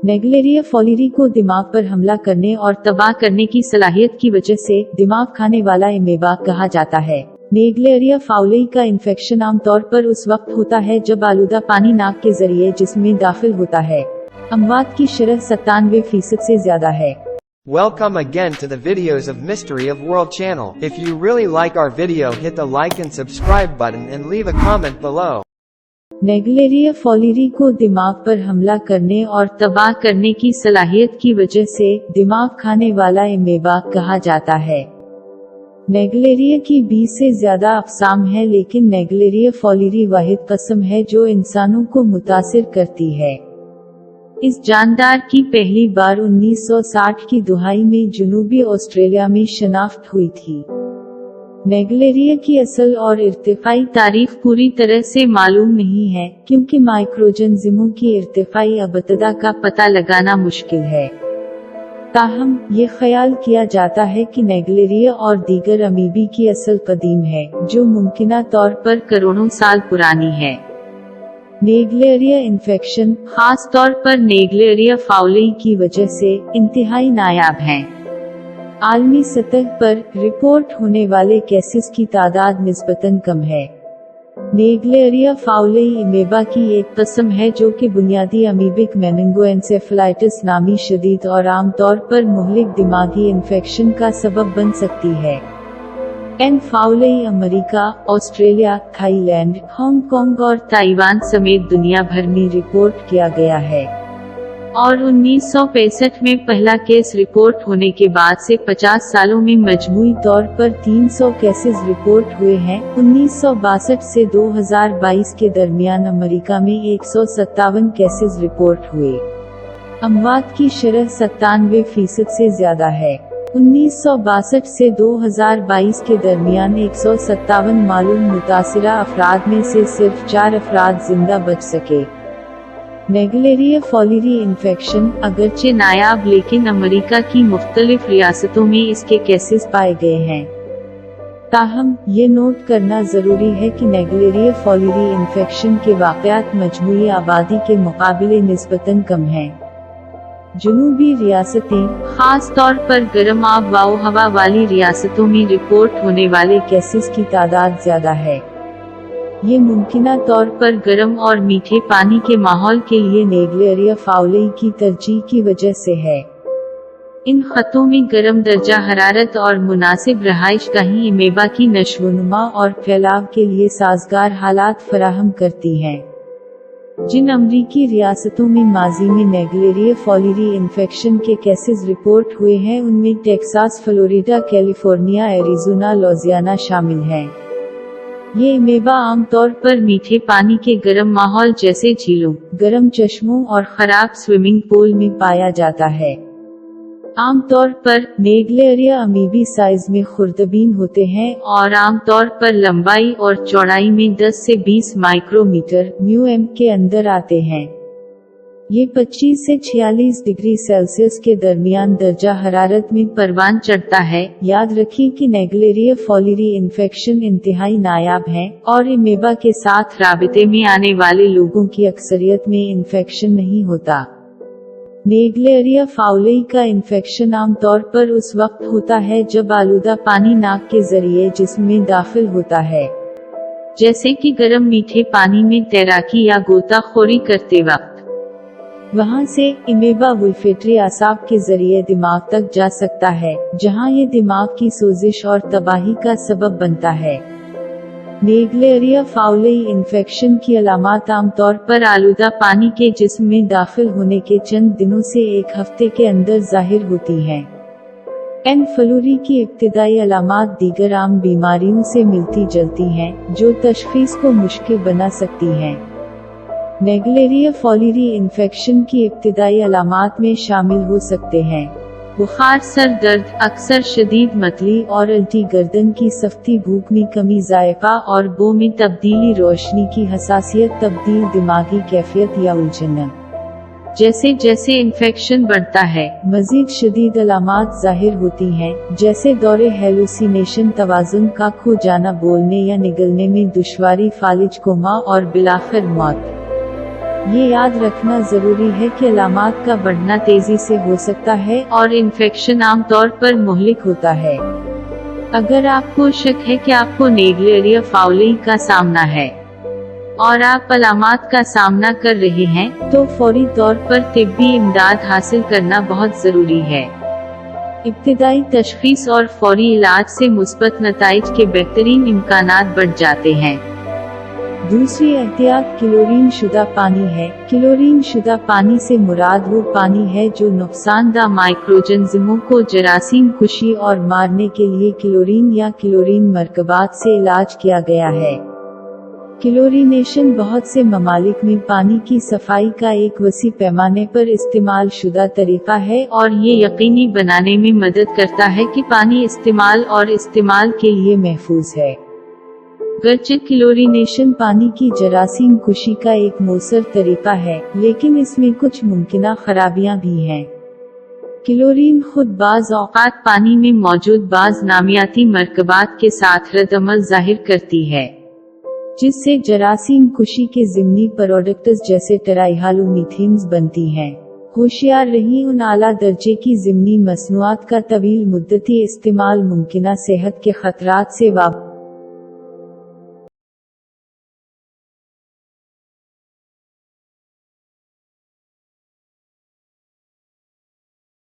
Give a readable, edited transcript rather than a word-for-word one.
Naegleria fowleri को दिमाग पर हमला करने और तबाह करने की सलाहियत की वजह से दिमाग खाने वाला एमेबा कहा जाता है। नेगलेरिया फाउलेई का इन्फेक्शन आमतौर पर उस वक्त होता है जब आलूदा पानी नाक के जरिए जिस्म में दाखिल होता है। अमवात की शरह 97% से ज्यादा है। Welcome again to the videos of Mystery of World channel. If you really like our video, hit the like and subscribe button and leave a comment below. Naegleria fowleri को दिमाग पर हमला करने और तबाह करने की सलाहियत की वजह से दिमाग खाने वाला एमेबा कहा जाता है। नेगलेरिया की 20 से ज्यादा अक़साम है, लेकिन नेगलेरिया फॉलिरी वाहिद किस्म है जो इंसानों को मुतासिर करती है। इस जानदार की पहली बार 1960 की दुहाई में जनूबी ऑस्ट्रेलिया में शनाख्त हुई थी। नेगलेरिया की असल और इर्तिफाई तारीख पूरी तरह से मालूम नहीं है, क्योंकि माइक्रोजन्जिमों की इर्तिफाई अबतदा का पता लगाना मुश्किल है। ताहम ये ख्याल किया जाता है कि नेगलेरिया और दीगर अमीबी की असल कदीम है, जो मुमकिना तौर पर करोड़ों साल पुरानी है। नेगलेरिया इन्फेक्शन, खास तौर पर नेगलेरिया फाउलेई की वजह से इंतहाई नायाब हैं। आलमी सतह पर रिपोर्ट होने वाले केसेस की तादाद निस्बतन कम है। नेगलेरिया फाउलेई एमेबा की एक किस्म है जो कि बुनियादी अमीबिक मेनिंगोएन्सेफेलाइटिस नामी शदीद और आमतौर पर मुहलिक दिमागी इन्फेक्शन का सबब बन सकती है। N fowleri America, Australia, Thailand, Hong Kong और ताइवान समेत दुनिया भर में रिपोर्ट किया गया है और 1965 में पहला केस रिपोर्ट होने के बाद से 50 सालों में मजमूई तौर पर 300 केसेस रिपोर्ट हुए हैं। 1962 से 2022 के दरमियान अमेरिका में 157 केसेस रिपोर्ट हुए। अमवात की शरह 97% से ज्यादा है। 1962 से 2022 के दरमियान 157 मालूम मुतासिरा अफराद में से सिर्फ 4 अफराद जिंदा बच सके। नेगलेरिया फॉलिरी इन्फेक्शन अगरचे नायाब, लेकिन अमेरिका की मुख्तलिफ रियासतों में इसके केसेस पाए गए हैं। ताहम ये नोट करना जरूरी है कि नेगलेरिया फॉलिरी इन्फेक्शन के वाक़यात मजमूई आबादी के मुकाबले निस्बतन कम हैं। जनूबी रियासतें, खास तौर पर गर्म आब व हवा वाली रियासतों में रिपोर्ट होने वाले केसेस की तादाद ज्यादा है। ये मुमकिना तौर पर गर्म और मीठे पानी के माहौल के लिए नेगलेरिया फाउलेई की तरजीह की वजह से है। इन खतों में गर्म दर्जा हरारत और मुनासिब रहाइश गाहें एमेबा की नशोनुमा और फैलाव के लिए साजगार हालात फराहम करती हैं। जिन अमरीकी रियासतों में माजी में नेगलेरिया फॉलिरी इन्फेक्शन के केसेस रिपोर्ट हुए हैं, उनमें Texas, Florida, California, Arizona, Louisiana शामिल हैं। ये एमेबा आमतौर पर मीठे पानी के गर्म माहौल जैसे झीलों, गर्म चश्मों और खराब स्विमिंग पूल में पाया जाता है। आमतौर पर नेगलेरिया अमीबी साइज में खुर्दबीन होते हैं और आमतौर पर लंबाई और चौड़ाई में 10 से 20 माइक्रोमीटर (μm) के अंदर आते हैं। ये 25 से 46 डिग्री सेल्सियस के दरमियान दर्जा हरारत में परवान चढ़ता है। याद रखें कि नेगलेरिया फॉलिरी इन्फेक्शन इंतहाई नायाब है और एमेबा के साथ राबिते में आने वाले लोगों की अक्सरियत में इन्फेक्शन नहीं होता। नेगलेरिया फाउलेई का इन्फेक्शन आमतौर पर उस वक्त होता है जब आलूदा पानी नाक के जरिए जिस्म में दाखिल होता है, जैसे कि गर्म मीठे पानी में तैराकी या गोताखोरी करते वक्त। वहाँ से एमेबा वुल्फेटरी आसाब के जरिए दिमाग तक जा सकता है, जहाँ ये दिमाग की सोजिश और तबाही का सबब बनता है। नेगलेरिया फाउलेई इन्फेक्शन की अलामात आमतौर पर आलूदा पानी के जिस्म में दाखिल होने के चंद दिनों से 1 हफ्ते के अंदर जाहिर होती हैं। एन फलूरी की इब्तिदाई अलामात दीगर आम बीमारियों से मिलती जुलती हैं, जो तशखीस को मुश्किल बना सकती हैं। नेगलेरिया फॉलिरी इन्फेक्शन की इब्तिदाई अलामात में शामिल हो सकते हैं बुखार, सर दर्द, अक्सर शदीद मतली और उल्टी, गर्दन की सख्ती, भूख में कमी, जायका और बो में तब्दीली, रोशनी की हसासियत, तब्दील दिमागी कैफियत या उलझन। जैसे जैसे इन्फेक्शन बढ़ता है, मजीद शदीद अलामात जाहिर होती हैं, जैसे दौरे, हेलुसिनेशन, तवाज़ुन का खो जाना, बोलने या निगलने में दुश्वारी, फालिज, कोमा और बिलाखिर मौत। ये याद रखना जरूरी है कि अलामात का बढ़ना तेजी से हो सकता है और इन्फेक्शन आमतौर पर मुहलिक होता है। अगर आपको शक है कि आपको नेग्लेरिया फाउली का सामना है और आप अलामात का सामना कर रहे हैं, तो फौरी तौर पर तिब्बी इमदाद हासिल करना बहुत जरूरी है। इब्तिदाई तशखीस और फौरी इलाज से मुस्बत नताइज के बेहतरीन इम्कानात बढ़ जाते हैं। दूसरी एहतियात क्लोरीन शुदा पानी है। क्लोरीन शुदा पानी से मुराद वो पानी है जो नुकसानदा माइक्रोऑर्गेनिज्मों को जरासीम कुशी और मारने के लिए क्लोरीन या क्लोरीन मरकबात से इलाज किया गया है। क्लोरीनेशन बहुत से ममालिक में पानी की सफाई का एक वसी पैमाने पर इस्तेमाल शुदा तरीका है और ये यकीनी बनाने में मदद करता है कि पानी इस्तेमाल और इस्तेमाल के लिए महफूज है। गरचे क्लोरीनेशन पानी की जरासीम कुशी का एक मौसर तरीका है, लेकिन इसमें कुछ मुमकिना खराबियां भी हैं। क्लोरीन खुद बाज औकात पानी में मौजूद बाज नामियाती मरकबात के साथ रद्द-अमल जाहिर करती है, जिससे जरासीम कुशी के ज़िमनी प्रोडक्ट्स जैसे ट्राइहालोमीथेन्स बनती हैं। होशियार रही, उन आला दर्जे की ज़िमनी मसनूआत का तवील मुद्दती इस्तेमाल मुमकिना सेहत के खतरात से वाबस्ता